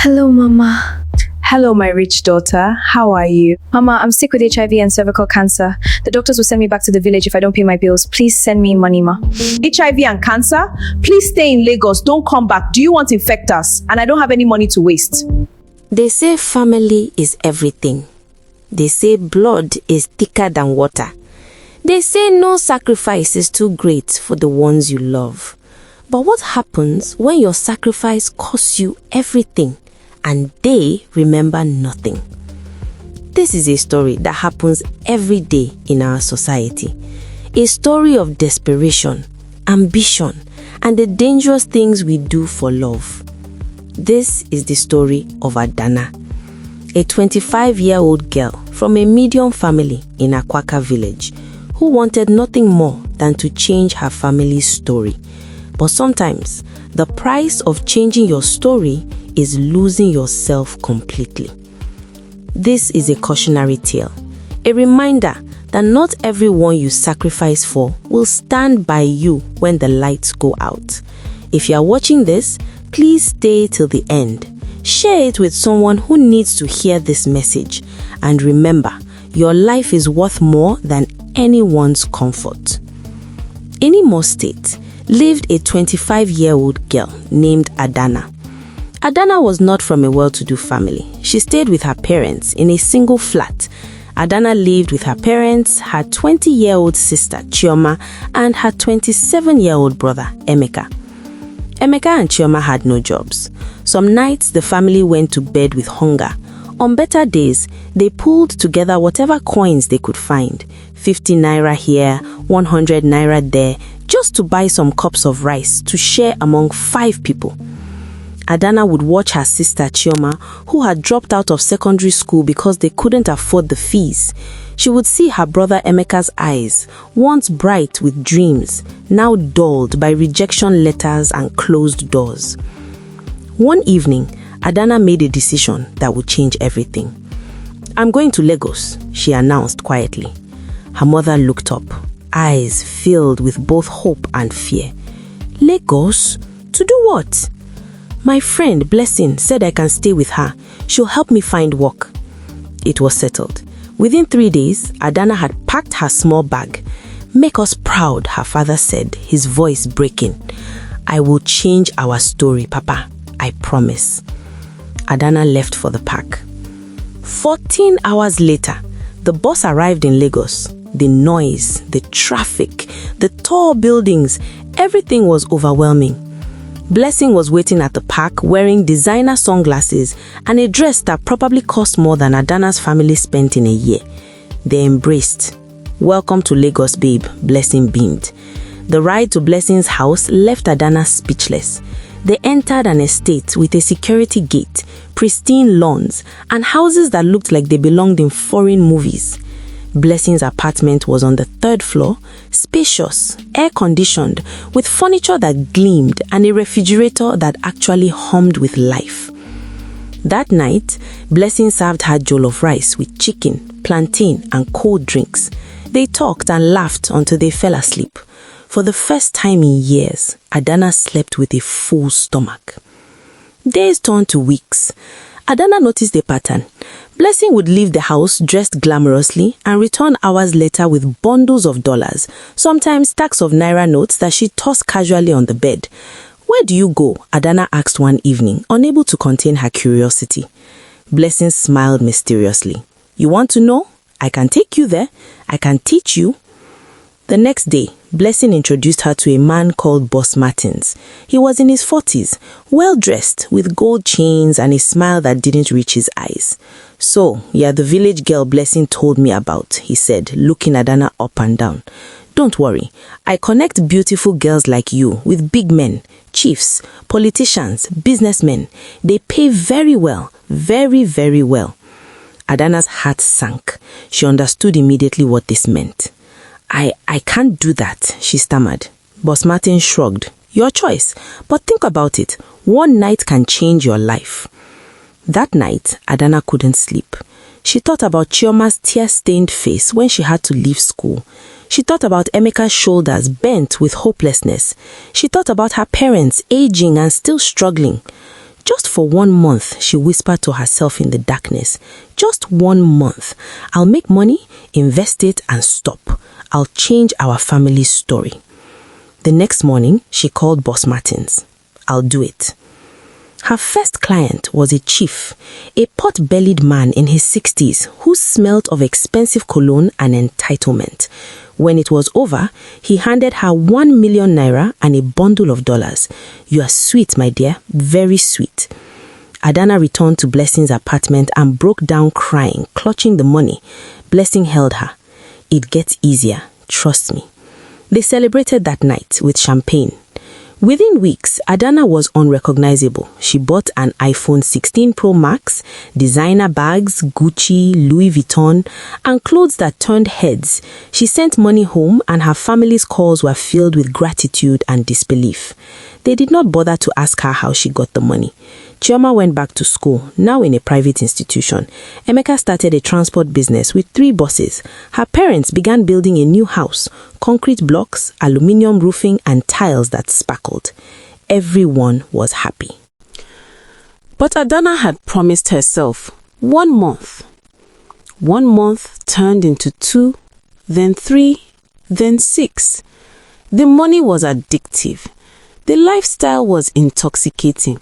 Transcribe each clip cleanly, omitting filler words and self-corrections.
Hello, Mama. Hello, my rich daughter. How are you? Mama, I'm sick with HIV and cervical cancer. The doctors will send me back to the village if I don't pay my bills. Please send me money, Ma. HIV and cancer? Please stay in Lagos. Don't come back. Do you want to infect us? And I don't have any money to waste. They say family is everything. They say blood is thicker than water. They say no sacrifice is too great for the ones you love. But what happens when your sacrifice costs you everything and they remember nothing? This is a story that happens every day in our society. A story of desperation, ambition, and the dangerous things we do for love. This is the story of Adanna, a 25-year-old girl from a medium family in Akwaka village who wanted nothing more than to change her family's story. But sometimes, the price of changing your story is losing yourself completely. This is a cautionary tale, a reminder that not everyone you sacrifice for will stand by you when the lights go out. If you are watching this, please stay till the end. Share it with someone who needs to hear this message. And remember, your life is worth more than anyone's comfort. In Imo State lived a 25-year-old girl named Adanna. Adanna was not from a well-to-do family. She stayed with her parents in a single flat. Adanna lived with her parents, her 20-year-old sister Chioma, and her 27-year-old brother Emeka. Emeka and Chioma had no jobs. Some nights the family went to bed with hunger. On better days, they pulled together whatever coins they could find, 50 naira here, 100 naira there, just to buy some cups of rice to share among 5 people. Adanna would watch her sister Chioma, who had dropped out of secondary school because they couldn't afford the fees. She would see her brother Emeka's eyes, once bright with dreams, now dulled by rejection letters and closed doors. One evening, Adanna made a decision that would change everything. "I'm going to Lagos," she announced quietly. Her mother looked up, eyes filled with both hope and fear. "Lagos? To do what?" "My friend Blessing said I can stay with her. She'll help me find work." It was settled. Within 3 days, Adanna had packed her small bag. "Make us proud," her father said, his voice breaking. "I will change our story, Papa. I promise." Adanna left for the park. 14 hours later, the bus arrived in Lagos. The noise, the traffic, the tall buildings, everything was overwhelming. Blessing was waiting at the park wearing designer sunglasses and a dress that probably cost more than Adanna's family spent in a year. They embraced. "Welcome to Lagos, babe," Blessing beamed. The ride to Blessing's house left Adanna speechless. They entered an estate with a security gate, pristine lawns, and houses that looked like they belonged in foreign movies. Blessing's apartment was on the 3rd floor, spacious, air-conditioned, with furniture that gleamed and a refrigerator that actually hummed with life. That night, Blessing served her jollof rice with chicken, plantain, and cold drinks. They talked and laughed until they fell asleep. For the first time in years, Adanna slept with a full stomach. Days turned to weeks. Adanna noticed a pattern. Blessing would leave the house dressed glamorously and return hours later with bundles of dollars, sometimes stacks of naira notes that she tossed casually on the bed. "Where do you go?" Adanna asked one evening, unable to contain her curiosity. Blessing smiled mysteriously. "You want to know? I can take you there. I can teach you." The next day, Blessing introduced her to a man called Boss Martins. He was in his 40s, well-dressed, with gold chains and a smile that didn't reach his eyes. "So, you're the village girl Blessing told me about," he said, looking Adanna up and down. "Don't worry, I connect beautiful girls like you with big men, chiefs, politicians, businessmen. They pay very well, very, very well." Adanna's heart sank. She understood immediately what this meant. I can't do that," she stammered. Boss Martin shrugged. "Your choice, but think about it. One night can change your life." That night, Adanna couldn't sleep. She thought about Chioma's tear-stained face when she had to leave school. She thought about Emeka's shoulders bent with hopelessness. She thought about her parents aging and still struggling. Just for 1 month, she whispered to herself in the darkness. Just 1 month. I'll make money, invest it, and stop. I'll change our family's story. The next morning, she called Boss Martins. I'll do it. Her first client was a chief, a pot-bellied man in his 60s who smelled of expensive cologne and entitlement. When it was over, he handed her 1 million naira and a bundle of dollars. You are sweet, my dear, very sweet. Adanna returned to Blessing's apartment and broke down crying, clutching the money. Blessing held her. It gets easier, trust me. They celebrated that night with champagne. Within weeks, Adanna was unrecognizable. She bought an iPhone 16 Pro Max, designer bags, Gucci, Louis Vuitton, and clothes that turned heads. She sent money home and her family's calls were filled with gratitude and disbelief. They did not bother to ask her how she got the money. Chioma went back to school, now in a private institution. Emeka started a transport business with 3 buses. Her parents began building a new house, concrete blocks, aluminium roofing, and tiles that sparkled. Everyone was happy. But Adanna had promised herself 1 month. 1 month turned into 2, then 3, then 6. The money was addictive. The lifestyle was intoxicating.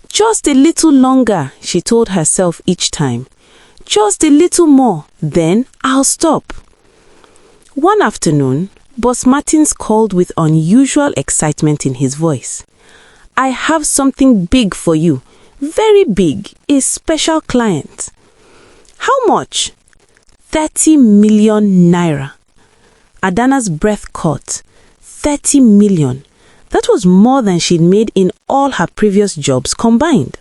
Just a little longer, she told herself each time. Just a little more, then I'll stop. One afternoon, Boss Martins called with unusual excitement in his voice. I have something big for you. Very big. A special client. How much? 30 million naira. Adanna's breath caught. 30 million. That was more than she'd made in all her previous jobs combined.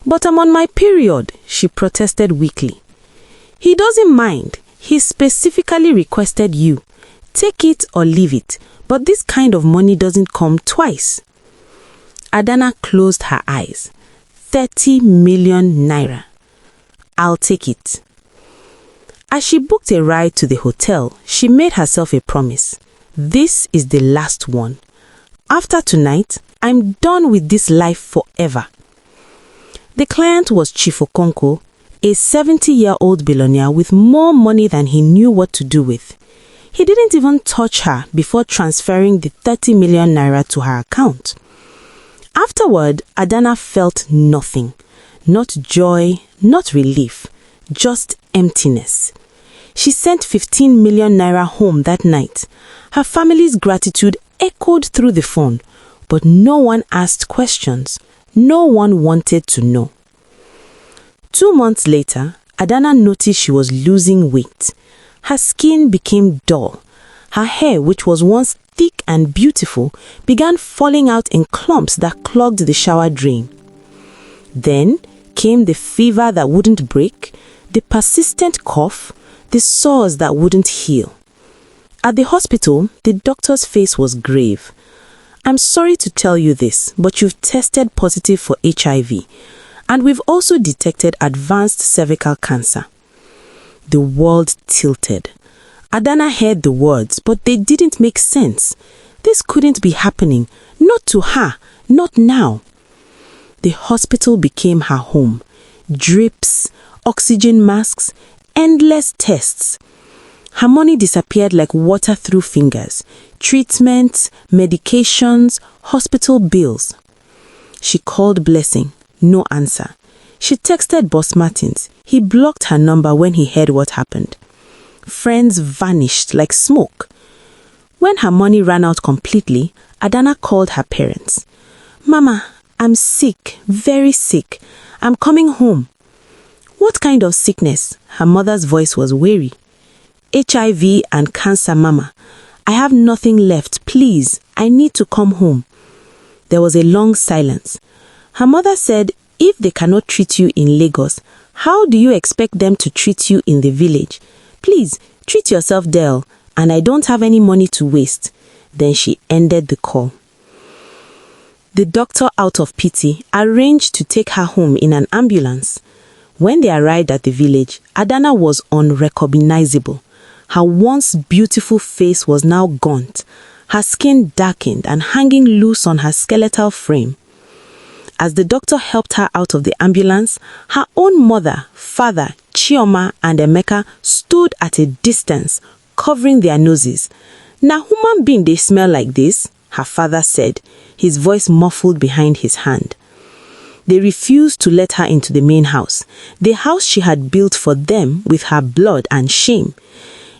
But I'm on my period, she protested weakly. He doesn't mind. He specifically requested you. Take it or leave it, but this kind of money doesn't come twice. Adanna closed her eyes. 30 million naira. I'll take it. As she booked a ride to the hotel, she made herself a promise. This is the last one. After tonight, I'm done with this life forever. The client was Chief Okonko, a 70-year-old billionaire with more money than he knew what to do with. He didn't even touch her before transferring the 30 million naira to her account. Afterward, Adanna felt nothing. Not joy, not relief, just emptiness. She sent 15 million naira home that night. Her family's gratitude echoed through the phone, but no one asked questions. No one wanted to know. 2 months later, Adanna noticed she was losing weight. Her skin became dull. Her hair, which was once thick and beautiful, began falling out in clumps that clogged the shower drain. Then came the fever that wouldn't break, the persistent cough, the sores that wouldn't heal. At the hospital, the doctor's face was grave. I'm sorry to tell you this, but you've tested positive for HIV, and we've also detected advanced cervical cancer. The world tilted. Adanna heard the words, but they didn't make sense. This couldn't be happening. Not to her. Not now. The hospital became her home. Drips, oxygen masks, endless tests. Her money disappeared like water through fingers. Treatments, medications, hospital bills. She called Blessing. No answer. She texted Boss Martins. He blocked her number when he heard what happened. Friends vanished like smoke. When her money ran out completely, Adanna called her parents. Mama, I'm sick, very sick. I'm coming home. What kind of sickness? Her mother's voice was weary. HIV and cancer, Mama. I have nothing left. Please, I need to come home. There was a long silence. Her mother said, if they cannot treat you in Lagos, how do you expect them to treat you in the village? Please, treat yourself, Del, and I don't have any money to waste. Then she ended the call. The doctor, out of pity, arranged to take her home in an ambulance. When they arrived at the village, Adanna was unrecognizable. Her once beautiful face was now gaunt, her skin darkened and hanging loose on her skeletal frame. As the doctor helped her out of the ambulance, her own mother, father, Chioma, and Emeka stood at a distance, covering their noses. "Na human being they smell like this," her father said, his voice muffled behind his hand. They refused to let her into the main house, the house she had built for them with her blood and shame.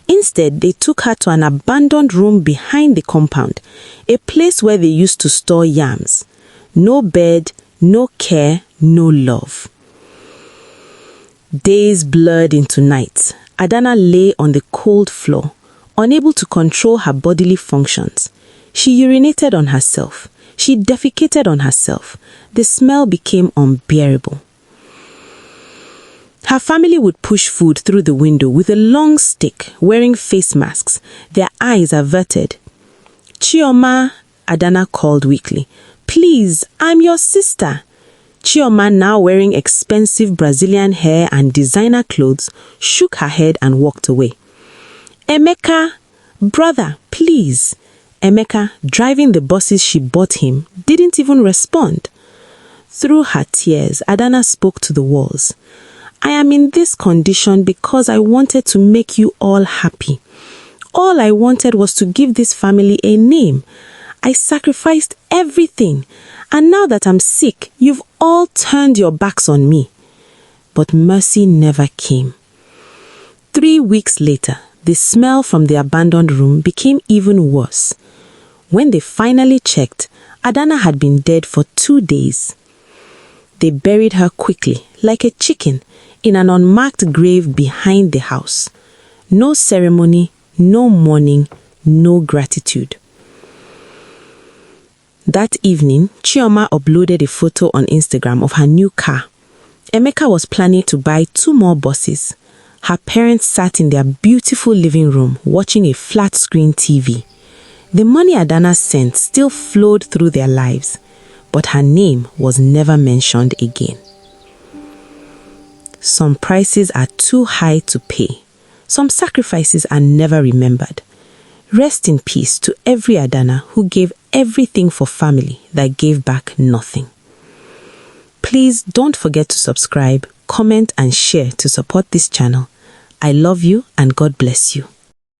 Instead, they took her to an abandoned room behind the compound, a place where they used to store yams. No bed, no care, no love. Days blurred into nights. Adanna lay on the cold floor, unable to control her bodily functions. She urinated on herself. She defecated on herself. The smell became unbearable. Her family would push food through the window with a long stick, wearing face masks, their eyes averted. "Chioma," Adanna called weakly. "Please, I'm your sister." Chioma, now wearing expensive Brazilian hair and designer clothes, shook her head and walked away. "Emeka, brother, please." Emeka, driving the buses she bought him, didn't even respond. Through her tears, Adanna spoke to the walls. "I am in this condition because I wanted to make you all happy. All I wanted was to give this family a name. I sacrificed everything, and now that I'm sick, you've all turned your backs on me." But mercy never came. 3 weeks later, the smell from the abandoned room became even worse. When they finally checked, Adanna had been dead for 2 days. They buried her quickly, like a chicken, in an unmarked grave behind the house. No ceremony, no mourning, no gratitude. That evening, Chioma uploaded a photo on Instagram of her new car. Emeka was planning to buy 2 more buses. Her parents sat in their beautiful living room watching a flat-screen TV. The money Adanna sent still flowed through their lives, but her name was never mentioned again. Some prices are too high to pay. Some sacrifices are never remembered. Rest in peace to every Adanna who gave everything for family that gave back nothing. Please don't forget to subscribe, comment and share to support this channel. I love you and God bless you.